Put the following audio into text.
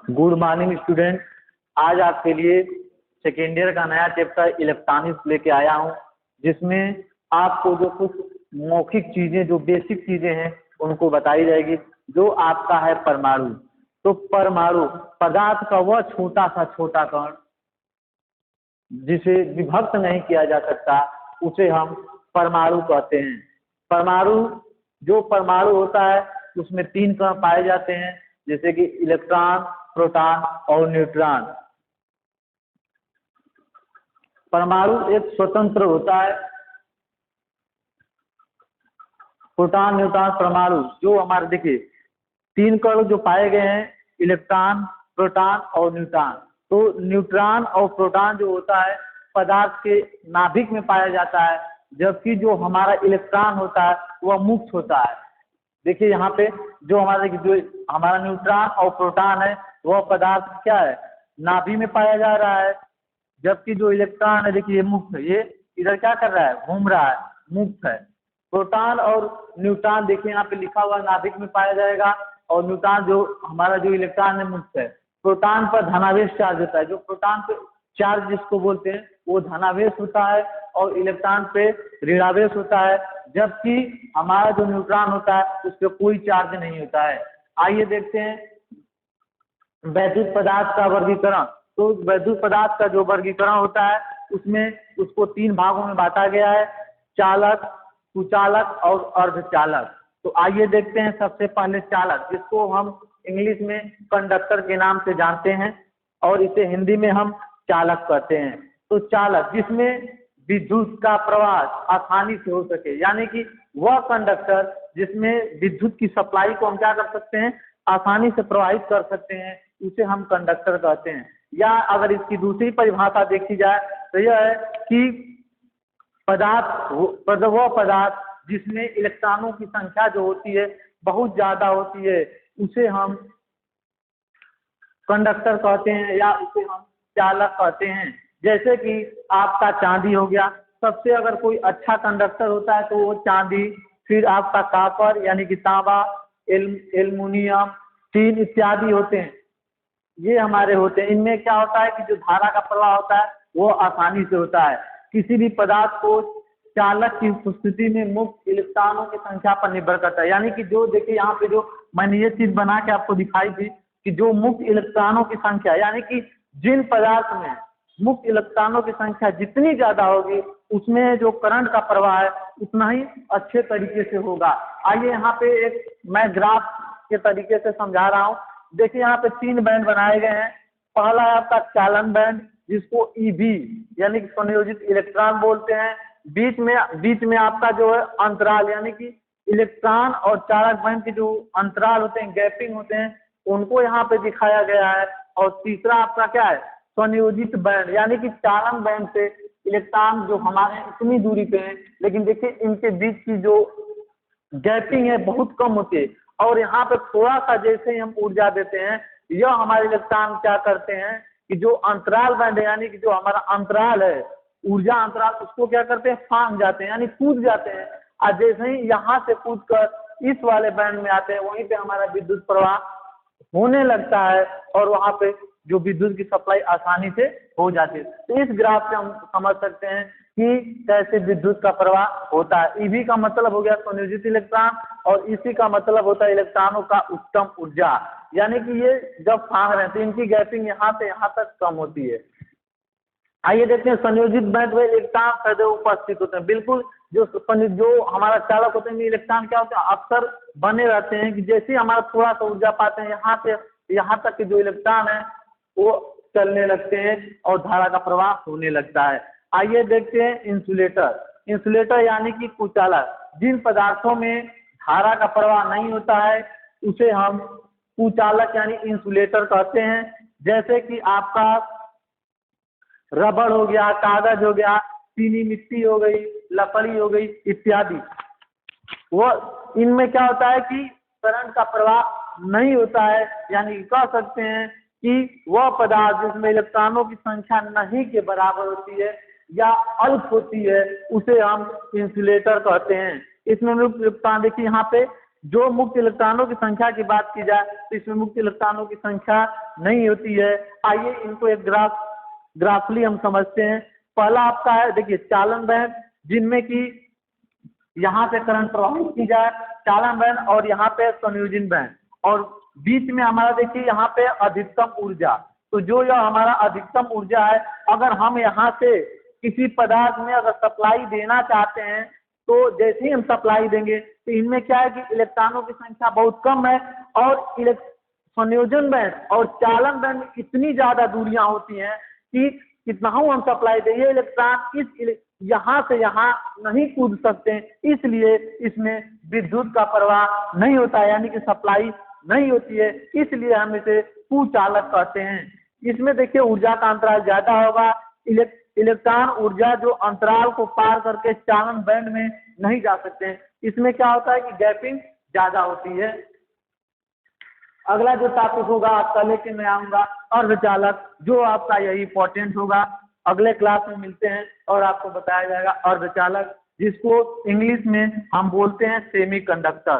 Good morning student. आज आपके लिए सेकेंड ईयर का नया चैप्टर इलेक्ट्रॉनिक्स लेके आया हूँ, जिसमें आपको जो कुछ मौखिक चीजें, जो बेसिक चीजें हैं, उनको बताई जाएगी। जो आपका है परमाणु। तो परमाणु पदार्थ का वह छोटा सा छोटा कण जिसे विभक्त नहीं किया जा सकता, उसे हम परमाणु कहते हैं। परमाणु जो परमाणु होता है उसमें 3 कण पाए जाते हैं, जैसे कि इलेक्ट्रॉन, प्रोटॉन और न्यूट्रॉन। परमाणु एक स्वतंत्र होता है। प्रोटॉन, न्यूट्रॉन, परमाणु जो हमारे देखिए 3 कण जो पाए गए हैं, इलेक्ट्रॉन, प्रोटॉन और न्यूट्रॉन। तो न्यूट्रॉन और प्रोटॉन जो होता है पदार्थ के नाभिक में पाया जाता है, जबकि जो हमारा इलेक्ट्रॉन होता है वह मुक्त होता है। देखिए यहाँ पे जो हमारा न्यूट्रॉन और प्रोटॉन है वह पदार्थ क्या है, नाभि में पाया जा रहा है, जबकि जो इलेक्ट्रॉन है देखिए ये मुक्त है, ये इधर क्या कर रहा है, घूम रहा है, मुक्त है। प्रोटॉन और न्यूट्रॉन देखिए यहाँ पे लिखा हुआ नाभिक में पाया जाएगा, और न्यूट्रॉन जो हमारा जो इलेक्ट्रॉन है मुक्त है। प्रोटॉन पर धनावेश चार्ज होता है, जो प्रोटॉन पे चार्ज जिसको बोलते हैं वो धनावेश होता है, और इलेक्ट्रॉन पे ऋणावेश होता है, जबकि हमारा जो न्यूट्रॉन होता है उस पर कोई चार्ज नहीं होता है। आइए देखते हैं वैद्युत पदार्थ का वर्गीकरण। तो वैद्युत पदार्थ का जो वर्गीकरण होता है उसमें उसको 3 भागों में बांटा गया है, चालक, कुचालक और अर्धचालक। तो आइए देखते हैं सबसे पहले चालक, जिसको हम इंग्लिश में कंडक्टर के नाम से जानते हैं और इसे हिंदी में हम चालक कहते हैं। तो चालक जिसमें विद्युत का प्रवाह आसानी से हो सके, यानी कि वह कंडक्टर जिसमें विद्युत की सप्लाई को हम क्या कर सकते हैं, आसानी से प्रवाहित कर सकते हैं, उसे हम कंडक्टर कहते हैं। या अगर इसकी दूसरी परिभाषा देखी जाए तो यह है कि वह पदार्थ जिसमें इलेक्ट्रॉनों की संख्या जो होती है बहुत ज्यादा होती है, उसे हम कंडक्टर कहते हैं या उसे हम चालक कहते हैं। जैसे कि आपका चांदी हो गया, सबसे अगर कोई अच्छा कंडक्टर होता है तो वो चांदी, फिर आपका कॉपर यानी कि तांबा, एल्युमिनियम, टीन इत्यादि होते हैं, ये हमारे होते हैं। इनमें क्या होता है कि जो धारा का प्रवाह होता है वो आसानी से होता है। किसी भी पदार्थ को चालक की उपस्थिति में मुक्त इलेक्ट्रॉनों की संख्या पर निर्भर करता है, यानी कि जो देखिए यहाँ पे जो मैंने ये चीज बना के आपको दिखाई थी कि जो मुक्त इलेक्ट्रॉनों की संख्या, यानी कि जिन पदार्थ में मुक्त इलेक्ट्रॉनों की संख्या जितनी ज्यादा होगी उसमें जो करंट का प्रवाह है उतना ही अच्छे तरीके से होगा। आइए यहाँ पे एक मैं ग्राफ के तरीके से समझा रहा हूँ। देखिए यहाँ पे 3 बैंड बनाए गए हैं। पहला है आपका चालन बैंड, जिसको ईबी यानी कि संयोजित इलेक्ट्रॉन बोलते हैं। बीच में आपका जो है अंतराल, यानी कि इलेक्ट्रॉन और चालक बैंड के जो अंतराल होते हैं, गैपिंग होते हैं, उनको यहाँ पे दिखाया गया है। और तीसरा आपका क्या है, संयोजित बैंड, यानी कि चालन बैंड से इलेक्ट्रॉन जो हमारे इतनी दूरी पे हैं, लेकिन देखिए इनके बीच की जो गैपिंग है बहुत कम होती है, और यहाँ पे थोड़ा सा जैसे ही हम ऊर्जा देते हैं, यह हमारे इलेक्ट्रॉन क्या करते हैं कि जो अंतराल बैंड है, यानी कि जो हमारा अंतराल है, ऊर्जा अंतराल, उसको क्या करते हैं, फांक जाते हैं, यानी कूद जाते हैं। और जैसे ही यहाँ से कूद कर इस वाले बैंड में आते हैं, वहीं पे हमारा विद्युत प्रवाह होने लगता है, और वहाँ पे जो विद्युत की सप्लाई आसानी से हो जाती है। तो इस ग्राफ से हम समझ सकते हैं कि कैसे विद्युत का प्रवाह होता है। ईवी का मतलब हो गया संयोजित इलेक्ट्रॉन, और इसी का मतलब होता है इलेक्ट्रॉनों का उच्चतम ऊर्जा, यानी कि ये जब फांक रहे हैं तो इनकी गैपिंग यहाँ से यहाँ तक कम होती है। आइए देखते हैं संयोजित बैंड में इलेक्ट्रॉन सदैव उपस्थित होते हैं। बिल्कुल जो हमारा चालक होते हैं, इलेक्ट्रॉन क्या होते हैं, अक्सर बने रहते हैं कि जैसे हमारा थोड़ा सा ऊर्जा पाते हैं, यहाँ से यहाँ तक के जो इलेक्ट्रॉन है वो चलने लगते हैं और धारा का प्रवाह होने लगता है। आइए देखते हैं इंसुलेटर। इंसुलेटर यानी कि कुचालक, जिन पदार्थों में धारा का प्रवाह नहीं होता है उसे हम कुचालक यानी इंसुलेटर कहते हैं। जैसे कि आपका रबड़ हो गया, कागज हो गया, चीनी मिट्टी हो गई, लकड़ी हो गई इत्यादि। वो इनमें क्या होता है कि करंट का प्रवाह नहीं होता है, यानी कह सकते हैं कि वह पदार्थ जिसमें इलेक्ट्रॉनों की संख्या नहीं के बराबर होती है या अल्प होती है, उसे हम इंसुलेटर कहते हैं। इसमें इलेक्ट्रॉन देखिए यहाँ पे जो मुक्त इलेक्ट्रॉनों की संख्या की बात की जाए तो इसमें मुक्त इलेक्ट्रॉनों की संख्या नहीं होती है। आइए इनको एक ग्राफली हम समझते हैं। पहला आपका है, देखिए, चालन बैंड, जिनमें कि यहाँ पे करंट प्रवाहित की जाए, चालन बैंड, और यहाँ पे संयोजन बैंड, और बीच में हमारा देखिए यहाँ पे अधिकतम ऊर्जा। तो जो यह हमारा अधिकतम ऊर्जा है, अगर हम यहाँ से किसी पदार्थ में अगर सप्लाई देना चाहते हैं तो जैसे ही हम सप्लाई देंगे तो इनमें क्या है कि इलेक्ट्रॉनों की संख्या बहुत कम है, और संयोजन बैंड और चालन बैंड में इतनी ज्यादा दूरियां होती हैं कि कितना हम सप्लाई दें, ये इलेक्ट्रॉन इस यहाँ से यहाँ नहीं कूद सकते, इसलिए इसमें विद्युत का प्रवाह नहीं होता है, यानी कि सप्लाई नहीं होती है, इसलिए हम इसे कुचालक कहते हैं। इसमें देखिए ऊर्जा का अंतराल ज्यादा होगा, इलेक्ट्रॉन ऊर्जा जो अंतराल को पार करके चालन बैंड में नहीं जा सकते हैं। इसमें क्या होता है कि गैपिंग ज्यादा होती है। अगला जो टॉपिक होगा आपका लेके मैं आऊंगा अर्धचालक, जो आपका यही इंपॉर्टेंट होगा। अगले क्लास में मिलते हैं और आपको बताया जाएगा अर्धचालक, जिसको इंग्लिश में हम बोलते हैं सेमीकंडक्टर।